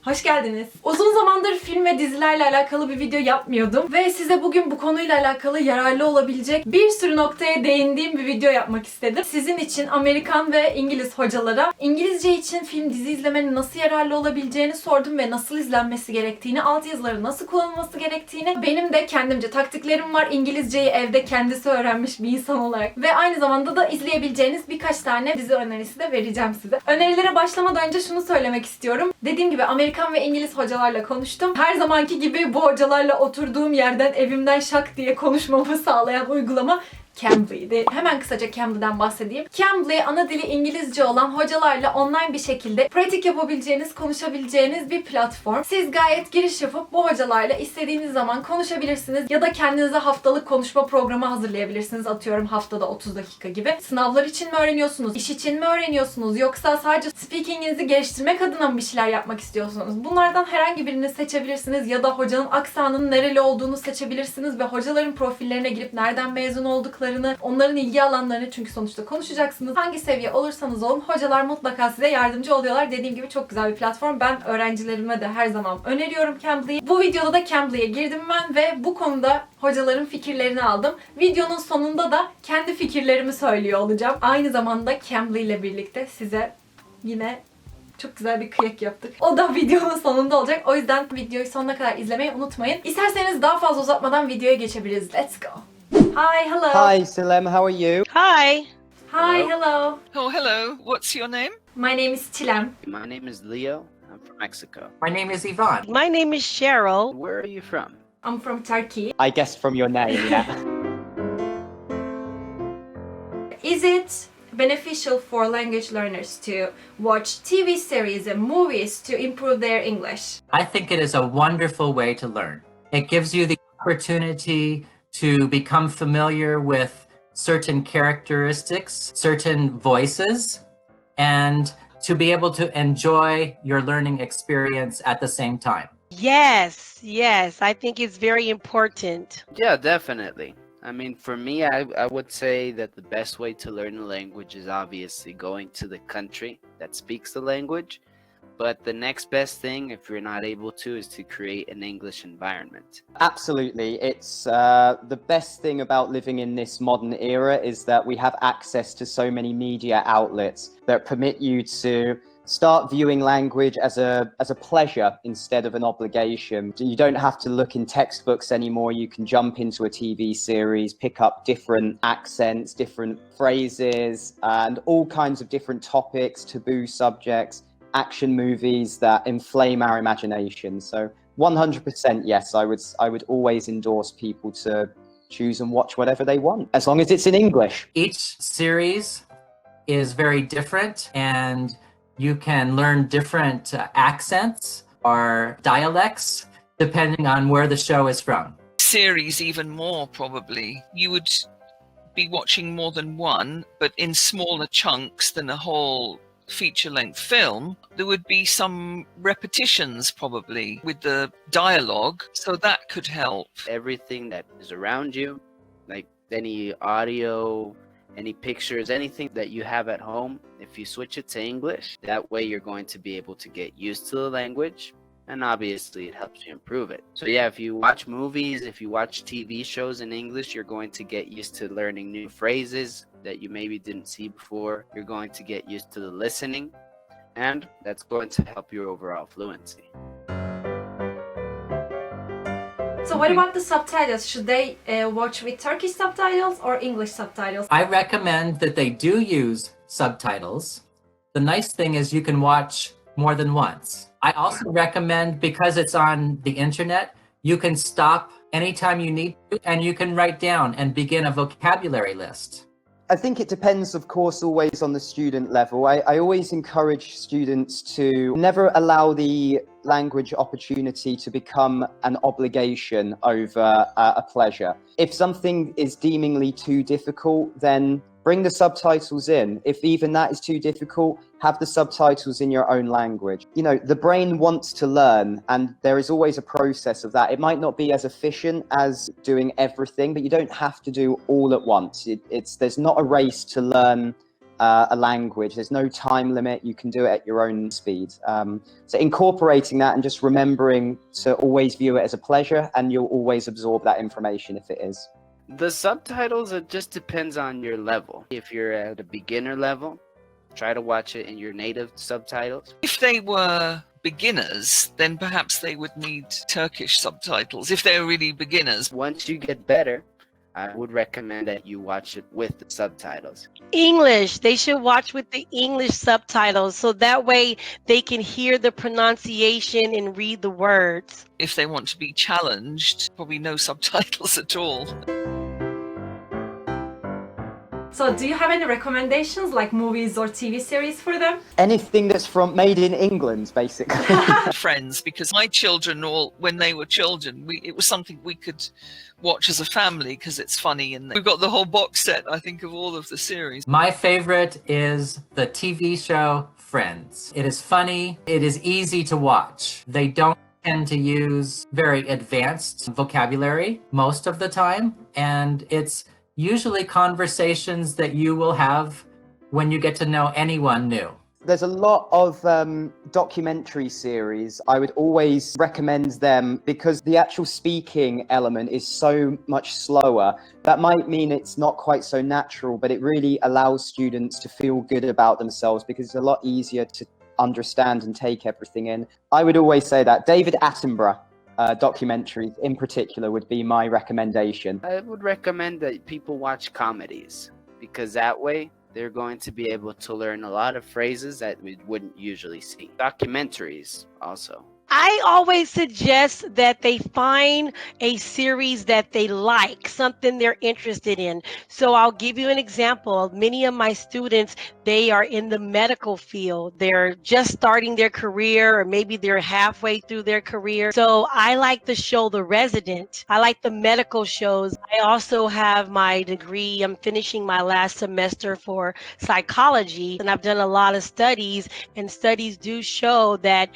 Hoş geldiniz. Uzun zamandır film ve dizilerle alakalı bir video yapmıyordum ve size bugün bu konuyla alakalı yararlı olabilecek bir sürü noktaya değindiğim bir video yapmak istedim. Sizin için Amerikan ve İngiliz hocalara İngilizce için film dizi izlemenin nasıl yararlı olabileceğini sordum ve nasıl izlenmesi gerektiğini, altyazıları nasıl kullanılması gerektiğini, benim de kendimce taktiklerim var. İngilizceyi evde kendisi öğrenmiş bir insan olarak ve aynı zamanda da izleyebileceğiniz birkaç tane dizi önerisi de vereceğim size. Önerilere başlamadan önce şunu söylemek istiyorum. Dediğim gibi Amerikan ve İngiliz hocalarla konuştum. Her zamanki gibi bu hocalarla oturduğum yerden evimden şak diye konuşmamı sağlayan uygulama Cambly'di. Hemen kısaca Cambly'den bahsedeyim. Cambly, ana dili İngilizce olan hocalarla online bir şekilde pratik yapabileceğiniz, konuşabileceğiniz bir platform. Siz gayet giriş yapıp bu hocalarla istediğiniz zaman konuşabilirsiniz ya da kendinize haftalık konuşma programı hazırlayabilirsiniz. Atıyorum haftada 30 dakika gibi. Sınavlar için mi öğreniyorsunuz? İş için mi öğreniyorsunuz? Yoksa sadece speaking'inizi geliştirmek adına mı bir şeyler yapmak istiyorsunuz? Bunlardan herhangi birini seçebilirsiniz ya da hocanın aksanının nereli olduğunu seçebilirsiniz ve hocaların profillerine girip nereden mezun olduklarını, onların ilgi alanlarını, çünkü sonuçta konuşacaksınız. Hangi seviye olursanız olun hocalar mutlaka size yardımcı oluyorlar. Dediğim gibi çok güzel bir platform. Ben öğrencilerime de her zaman öneriyorum Cambly'i. Bu videoda da Cambly'e girdim ben ve bu konuda hocaların fikirlerini aldım. Videonun sonunda da kendi fikirlerimi söylüyor olacağım. Aynı zamanda Cambly ile birlikte size yine çok güzel bir kıyak yaptık. O da videonun sonunda olacak. O yüzden videoyu sonuna kadar izlemeyi unutmayın. İsterseniz daha fazla uzatmadan videoya geçebiliriz. Let's go. Hi, hello. Hi, Salem, how are you? Hi. Hi, hello. Oh, hello. What's your name? My name is Çilem. My name is Leo. I'm from Mexico. My name is Yvonne. My name is Cheryl. Where are you from? I'm from Turkey. I guessed from your name, yeah. Is it beneficial for language learners to watch TV series and movies to improve their English? I think it is a wonderful way to learn. It gives you the opportunity to become familiar with certain characteristics, certain voices, and to be able to enjoy your learning experience at the same time. Yes, I think it's very important. Yeah, definitely. I mean, for me, I would say that the best way to learn a language is obviously going to the country that speaks the language. But the next best thing, if you're not able to, is to create an English environment. Absolutely. It's the best thing about living in this modern era is that we have access to so many media outlets that permit you to start viewing language as a pleasure instead of an obligation. You don't have to look in textbooks anymore. You can jump into a TV series, pick up different accents, different phrases, and all kinds of different topics, taboo subjects, action movies that inflame our imagination. So 100% yes, I would always endorse people to choose and watch whatever they want, as long as it's in English. Each series is very different, and you can learn different accents or dialects depending on where the show is from. Series even more probably. You would be watching more than one, but in smaller chunks than a whole feature-length film. There would be some repetitions probably with the dialogue, so that could help. Everything that is around you, like any audio, any pictures, anything that you have at home, if you switch it to English, that way you're going to be able to get used to the language, and obviously it helps you improve it. So yeah, if you watch movies, if you watch TV shows in English, you're going to get used to learning new phrases that you maybe didn't see before. You're going to get used to the listening, and that's going to help your overall fluency. So what about the subtitles? Should they watch with Turkish subtitles or English subtitles? I recommend that they do use subtitles. The nice thing is you can watch more than once. I also recommend, because it's on the internet, you can stop anytime you need to, and you can write down and begin a vocabulary list. I think it depends, of course, always on the student level. I always encourage students to never allow the language opportunity to become an obligation over a pleasure. If something is deemingly too difficult, then bring the subtitles in. If even that is too difficult, have the subtitles in your own language. You know, the brain wants to learn, and there is always a process of that. It might not be as efficient as doing everything, but you don't have to do all at once. There's not a race to learn a language. There's no time limit. You can do it at your own speed. So incorporating that and just remembering to always view it as a pleasure, and you'll always absorb that information if it is. The subtitles, it just depends on your level. If you're at a beginner level, try to watch it in your native subtitles. If they were beginners, then perhaps they would need Turkish subtitles if they're really beginners. Once you get better, I would recommend that you watch it with the subtitles. English. They should watch with the English subtitles so that way they can hear the pronunciation and read the words. If they want to be challenged, probably no subtitles at all. So do you have any recommendations like movies or TV series for them? Anything that's from made in England, basically. Friends, because my children, all when they were children, it was something we could watch as a family because it's funny, and we've got the whole box set, I think, of all of the series. My favorite is the TV show Friends. It is funny. It is easy to watch. They don't tend to use very advanced vocabulary most of the time, and it's usually conversations that you will have when you get to know anyone new. There's a lot of documentary series. I would always recommend them because the actual speaking element is so much slower. That might mean it's not quite so natural, but it really allows students to feel good about themselves because it's a lot easier to understand and take everything in. I would always say that David Attenborough documentaries in particular would be my recommendation. I would recommend that people watch comedies because that way they're going to be able to learn a lot of phrases that we wouldn't usually see. Documentaries also. I always suggest that they find a series that they like, something they're interested in. So I'll give you an example. Many of my students, they are in the medical field. They're just starting their career, or maybe they're halfway through their career. So I like the show The Resident. I like the medical shows. I also have my degree. I'm finishing my last semester for psychology, and I've done a lot of studies, and studies do show that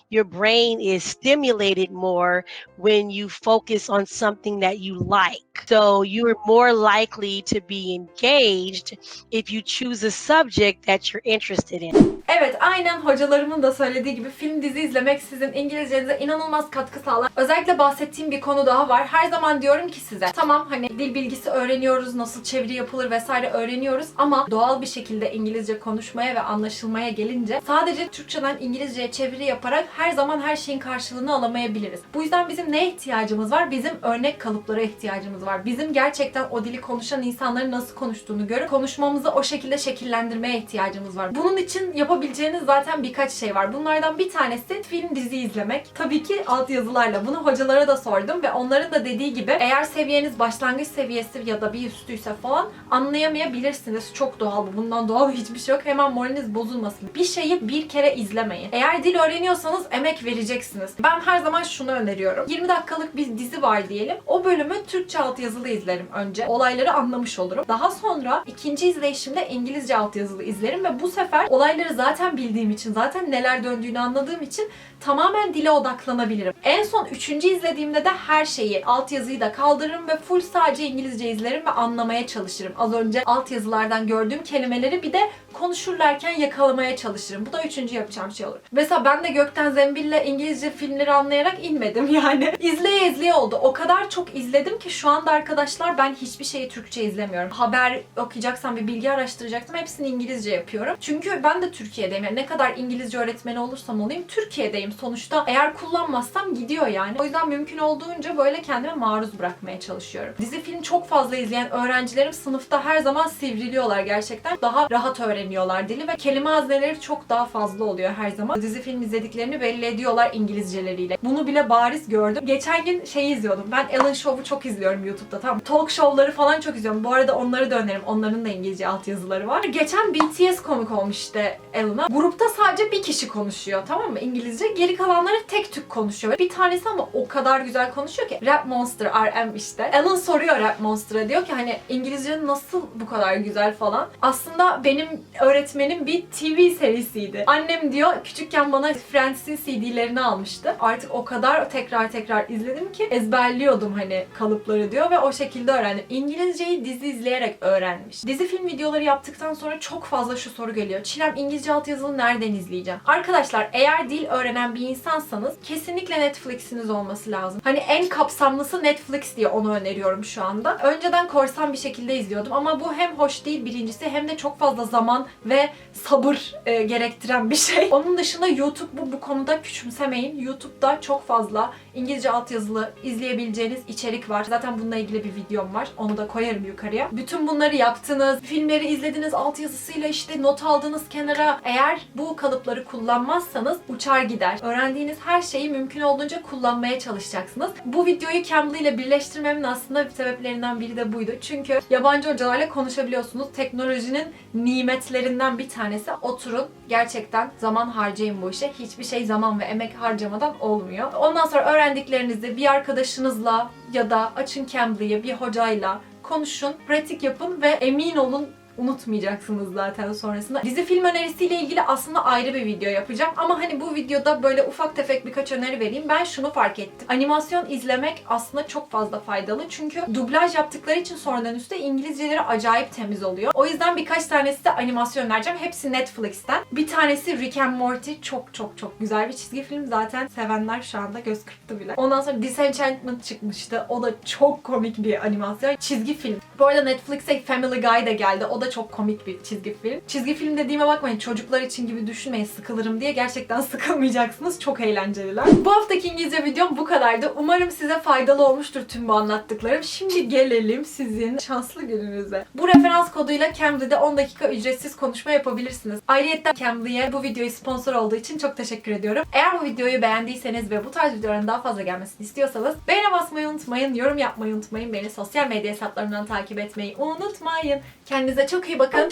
your brain is stimulated more when you focus on something that you like. So you're more likely to be engaged if you choose a subject that you're interested in. Evet, aynen hocalarımın da söylediği gibi film dizi izlemek sizin İngilizcenize inanılmaz katkı sağlar. Özellikle bahsettiğim bir konu daha var. Her zaman diyorum ki size, tamam hani dil bilgisi öğreniyoruz, nasıl çeviri yapılır vesaire öğreniyoruz ama doğal bir şekilde İngilizce konuşmaya ve anlaşılmaya gelince sadece Türkçeden İngilizceye çeviri yaparak her zaman her şeyin karşılığını alamayabiliriz. Bu yüzden bizim neye ihtiyacımız var? Bizim örnek kalıplara ihtiyacımız var. Bizim gerçekten o dili konuşan insanların nasıl konuştuğunu görüp konuşmamızı o şekilde şekillendirmeye ihtiyacımız var. Bunun için yapabileceğiniz zaten birkaç şey var. Bunlardan bir tanesi film dizi izlemek. Tabii ki altyazılarla. Bunu hocalara da sordum ve onların da dediği gibi eğer seviyeniz başlangıç seviyesi ya da bir üstüyse falan anlayamayabilirsiniz. Çok doğal bu. Bundan doğal hiçbir şey yok. Hemen moraliniz bozulmasın. Bir şeyi bir kere izlemeyin. Eğer dil öğreniyorsanız emek vereceksiniz. Ben her zaman şunu öneriyorum. 20 dakikalık bir dizi var diyelim. O bölümü Türkçe altyazılı izlerim önce. Olayları anlamış olurum. Daha sonra ikinci izleyişimde İngilizce altyazılı izlerim ve bu sefer olayları zaten bildiğim için, zaten neler döndüğünü anladığım için tamamen dile odaklanabilirim. En son üçüncü izlediğimde de her şeyi, altyazıyı da kaldırırım ve full sadece İngilizce izlerim ve anlamaya çalışırım. Az önce altyazılardan gördüğüm kelimeleri bir de konuşurlarken yakalamaya çalışırım. Bu da üçüncü yapacağım şey olur. Mesela ben de gökten zembille İngilizce filmleri anlayarak inmedim yani. İzleye izleye oldu. O kadar çok izledim ki şu anda arkadaşlar ben hiçbir şeyi Türkçe izlemiyorum. Haber okuyacaksam, bir bilgi araştıracaksam hepsini İngilizce yapıyorum. Çünkü ben de Türkiye'deyim. Yani ne kadar İngilizce öğretmeni olursam olayım Türkiye'deyim. Sonuçta eğer kullanmazsam gidiyor yani. O yüzden mümkün olduğunca böyle kendime maruz bırakmaya çalışıyorum. Dizi film çok fazla izleyen öğrencilerim sınıfta her zaman sivriliyorlar gerçekten. Daha rahat öğreniyorlar dili ve kelime hazneleri çok daha fazla oluyor her zaman. Dizi film izlediklerini belli ediyorlar İngilizceleriyle. Bunu bile bariz gördüm. Geçen gün izliyordum. Ben Ellen Show'u çok izliyorum YouTube'da, tamam. Talk show'ları falan çok izliyorum. Bu arada onları da öneririm. Onların da İngilizce altyazıları var. Geçen BTS komik olmuş işte Ellen'a. Grupta sadece bir kişi konuşuyor, tamam mı? İngilizce. Geri kalanları tek tük konuşuyor. Bir tanesi ama o kadar güzel konuşuyor ki. Rap Monster RM işte. Ellen soruyor Rap Monster'a, diyor ki hani İngilizce nasıl bu kadar güzel falan. Aslında benim Öğretmenin bir TV serisiydi. Annem diyor küçükken bana Friends'in CD'lerini almıştı. Artık o kadar tekrar izledim ki ezberliyordum hani kalıpları diyor ve o şekilde öğrendim. İngilizceyi dizi izleyerek öğrenmiş. Dizi film videoları yaptıktan sonra çok fazla şu soru geliyor. Çilem, İngilizce altyazılı nereden izleyeceğim? Arkadaşlar, eğer dil öğrenen bir insansanız kesinlikle Netflix'iniz olması lazım. Hani en kapsamlısı Netflix diye onu öneriyorum şu anda. Önceden korsan bir şekilde izliyordum ama bu hem hoş değil birincisi hem de çok fazla zaman ve sabır gerektiren bir şey. Onun dışında YouTube bu konuda küçümsemeyin. YouTube'da çok fazla İngilizce altyazılı izleyebileceğiniz içerik var. Zaten bununla ilgili bir videom var. Onu da koyarım yukarıya. Bütün bunları yaptınız, filmleri izlediniz, altyazısıyla işte not aldınız kenara. Eğer bu kalıpları kullanmazsanız uçar gider. Öğrendiğiniz her şeyi mümkün olduğunca kullanmaya çalışacaksınız. Bu videoyu Cambly ile birleştirmemin aslında sebeplerinden biri de buydu. Çünkü yabancı hocalarla konuşabiliyorsunuz. Teknolojinin nimetlerinden bir tanesi. Oturun, gerçekten zaman harcayın bu işe. Hiçbir şey zaman ve emek harcamadan olmuyor. Ondan sonra öğrendiklerinizi bir arkadaşınızla ya da açın Cambly'i bir hocayla konuşun, pratik yapın ve emin olun unutmayacaksınız zaten sonrasında. Dizi film önerisiyle ilgili aslında ayrı bir video yapacağım. Ama hani bu videoda böyle ufak tefek birkaç öneri vereyim. Ben şunu fark ettim. Animasyon izlemek aslında çok fazla faydalı. Çünkü dublaj yaptıkları için sonradan üstte İngilizceleri acayip temiz oluyor. O yüzden birkaç tanesi de animasyon önereceğim. Hepsi Netflix'ten. Bir tanesi Rick and Morty. Çok güzel bir çizgi film. Zaten sevenler şu anda göz kırptı bile. Ondan sonra Disenchantment çıkmıştı. O da çok komik bir animasyon. Çizgi film. Bu arada Netflix'e Family Guy de geldi. O da çok komik bir çizgi film. Çizgi film dediğime bakmayın, çocuklar için gibi düşünmeyin sıkılırım diye. Gerçekten sıkılmayacaksınız. Çok eğlenceliler. Bu haftaki İngilizce videom bu kadardı. Umarım size faydalı olmuştur tüm bu anlattıklarım. Şimdi gelelim sizin şanslı gününüze. Bu referans koduyla Cambly'de 10 dakika ücretsiz konuşma yapabilirsiniz. Ayrıca Cambly'e bu videoyu sponsor olduğu için çok teşekkür ediyorum. Eğer bu videoyu beğendiyseniz ve bu tarz videoların daha fazla gelmesini istiyorsanız beğene basmayı unutmayın, yorum yapmayı unutmayın, beni sosyal medya hesaplarımdan takip etmeyi unutmayın. Kendinize çok iyi bakın.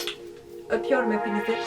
Öpüyorum hepinizi.